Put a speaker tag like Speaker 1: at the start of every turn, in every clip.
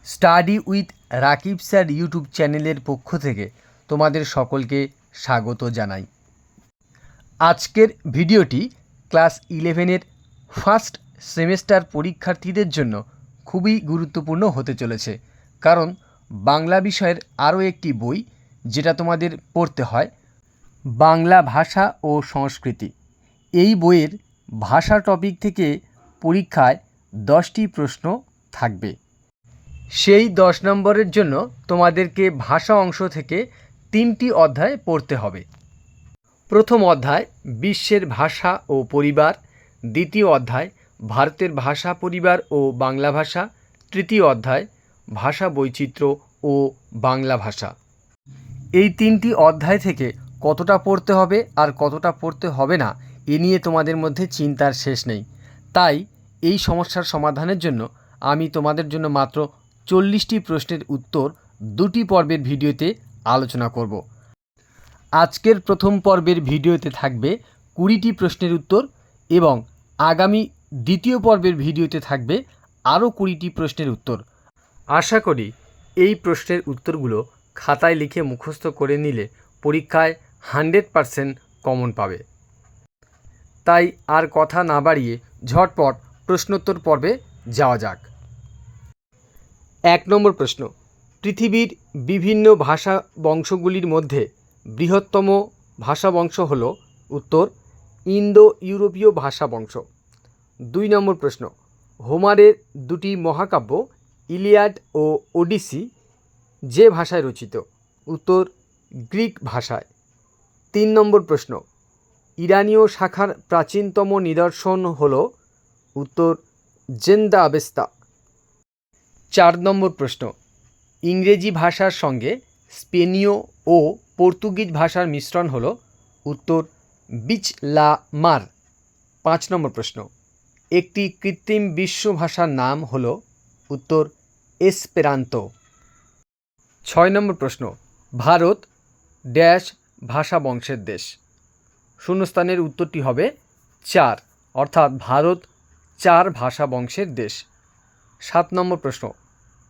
Speaker 1: Study with Rakib sir YouTube চ্যানেলের পক্ষ থেকে তোমাদের সকলকে স্বাগত জানাই। আজকের ভিডিওটি ক্লাস 11-এর ফার্স্ট সেমেস্টার পরীক্ষার্থীদের জন্য খুবই গুরুত্বপূর্ণ হতে চলেছে, কারণ বাংলা বিষয়ের আরও একটি বই যেটা তোমাদের পড়তে হয়, বাংলা ভাষা ও সংস্কৃতি। এই বইয়ের ভাষা টপিক থেকে পরীক্ষায় 10টি প্রশ্ন থাকবে। সেই 10 নম্বরের জন্য তোমাদেরকে ভাষা অংশ থেকে 3টি অধ্যায় পড়তে হবে। প্রথম অধ্যায় বিশ্বের ভাষা ও পরিবার, দ্বিতীয় অধ্যায় ভারতের ভাষা পরিবার ও বাংলা ভাষা, তৃতীয় অধ্যায় ভাষা বৈচিত্র্য ও বাংলা ভাষা। এই 3টি অধ্যায় থেকে কতটা পড়তে হবে আর কতটা পড়তে হবে না এ নিয়ে তোমাদের মধ্যে চিন্তার শেষ নেই। তাই এই সমস্যার সমাধানের জন্য আমি তোমাদের জন্য মাত্র 40টি প্রশ্নের উত্তর 2টি পর্বের ভিডিওতে আলোচনা করব। আজকের প্রথম পর্বের ভিডিওতে থাকবে 20টি প্রশ্নের উত্তর এবং আগামী দ্বিতীয় পর্বের ভিডিওতে থাকবে আরও 20টি প্রশ্নের উত্তর। আশা করি এই প্রশ্নের উত্তরগুলো খাতায় লিখে মুখস্থ করে নিলে পরীক্ষায় 100% কমন পাবে। তাই আর কথা না বাড়িয়ে ঝটপট প্রশ্নোত্তর পর্বে যাওয়া যাক। 1 নম্বর প্রশ্ন, পৃথিবীর বিভিন্ন ভাষা বংশগুলির মধ্যে বৃহত্তম ভাষা বংশ হল? উত্তর, ইন্দো ইউরোপীয় ভাষা বংশ। 2 নম্বর প্রশ্ন, হোমারের 2টি মহাকাব্য ইলিয়াড ও ওডিসি যে ভাষায় রচিত? উত্তর, গ্রিক ভাষায়। 3 নম্বর প্রশ্ন, ইরানীয় শাখার প্রাচীনতম নিদর্শন হল? উত্তর, জেন্দা আবেস্তা। 4 নম্বর প্রশ্ন, ইংরেজি ভাষার সঙ্গে স্পেনীয় ও পর্তুগিজ ভাষার মিশ্রণ হল? উত্তর, বিচ লা মার। 5 নম্বর প্রশ্ন, একটি কৃত্রিম বিশ্ব ভাষার নাম হল? উত্তর, এসপেরান্তো। 6 নম্বর প্রশ্ন, ভারত ড্যাশ ভাষা বংশের দেশ? শূন্যস্থানের উত্তরটি হবে 4, অর্থাৎ ভারত 4 ভাষা বংশের দেশ। 7 নম্বর প্রশ্ন,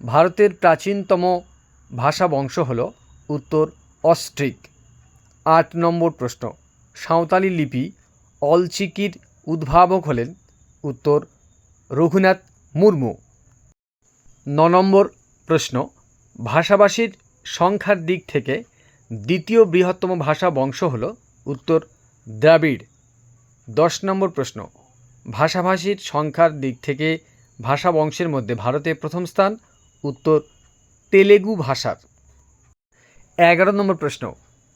Speaker 1: ভারতের প্রাচীনতম ভাষা বংশ হল? উত্তর, অস্ট্রিক। 8 নম্বর প্রশ্ন, সাঁওতালি লিপি অলচিকির উদ্ভাবক হলেন? উত্তর, রঘুনাথ মুর্মু। 9 নম্বর প্রশ্ন, ভাষাভাষীর সংখ্যার দিক থেকে দ্বিতীয় বৃহত্তম ভাষা বংশ হল? উত্তর, দ্রাবিড়। 10 নম্বর প্রশ্ন, ভাষাভাষীর সংখ্যার দিক থেকে ভাষা বংশের মধ্যে ভারতে প্রথম স্থান? উত্তর, তেলেগু ভাষার। 11 নম্বর প্রশ্ন,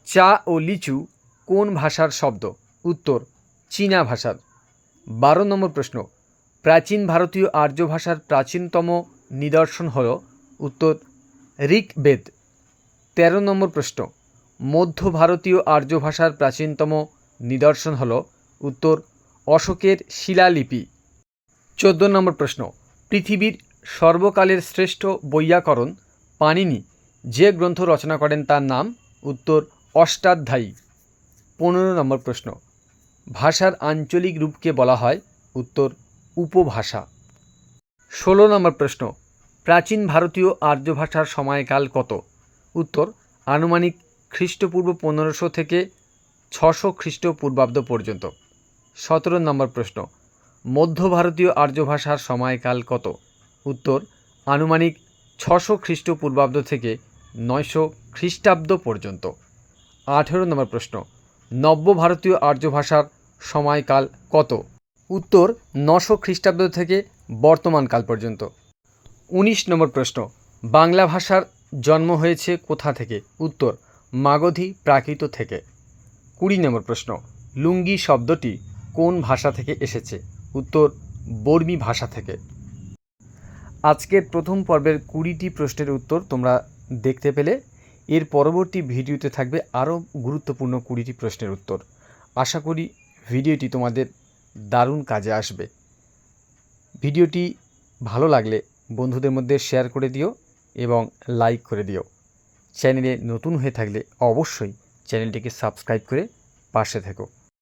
Speaker 1: চা ও লিচু কোন ভাষার শব্দ? উত্তর, চীনা ভাষার। 12 নম্বর প্রশ্ন, প্রাচীন ভারতীয় আর্য ভাষার প্রাচীনতম নিদর্শন হল? উত্তর, ঋগ্বেদ। 13 নম্বর প্রশ্ন, মধ্য ভারতীয় আর্য ভাষার প্রাচীনতম নিদর্শন হল? উত্তর, অশোকের শিলালিপি। 14 নম্বর প্রশ্ন, পৃথিবীর সর্বকালের শ্রেষ্ঠ বৈয়াকরণ পাণিনি যে গ্রন্থ রচনা করেন তার নাম? উত্তর, অষ্টাধ্যায়ী। 15 নম্বর প্রশ্ন, ভাষার আঞ্চলিক রূপকে বলা হয়? উত্তর, উপভাষা। 16 নম্বর প্রশ্ন, প্রাচীন ভারতীয় আর্য ভাষার সময়কাল কত? উত্তর, আনুমানিক খ্রিস্টপূর্ব 1500 থেকে 600 খ্রিস্টপূর্বাব্দ পর্যন্ত। 17 নম্বর প্রশ্ন, মধ্য ভারতীয় আর্য ভাষার সময়কাল কত? উত্তর, আনুমানিক 600 খ্রিস্টপূর্বাব্দ থেকে 900 খ্রিস্টাব্দ পর্যন্ত। 18 নম্বর প্রশ্ন, নব্য ভারতীয় আর্য ভাষার সময়কাল কত? উত্তর, 900 খ্রিস্টাব্দ থেকে বর্তমানকাল পর্যন্ত। 19 নম্বর প্রশ্ন, বাংলা ভাষার জন্ম হয়েছে কোথা থেকে? উত্তর, মাগধী প্রাকৃত থেকে। 20 নম্বর প্রশ্ন, লুঙ্গি শব্দটি কোন ভাষা থেকে এসেছে? উত্তর, বর্মী ভাষা থেকে। আজকের প্রথম পর্বের 20টি প্রশ্নের উত্তর তোমরা দেখতে পেলে। এর পরবর্তী ভিডিওতে থাকবে আরও গুরুত্বপূর্ণ 20টি প্রশ্নের উত্তর। আশা করি ভিডিওটি তোমাদের দারুণ কাজে আসবে। ভিডিওটি ভালো লাগলে বন্ধুদের মধ্যে শেয়ার করে দিও এবং লাইক করে দিও। চ্যানেলে নতুন হয়ে থাকলে অবশ্যই চ্যানেলটিকে সাবস্ক্রাইব করে পাশে থেকো।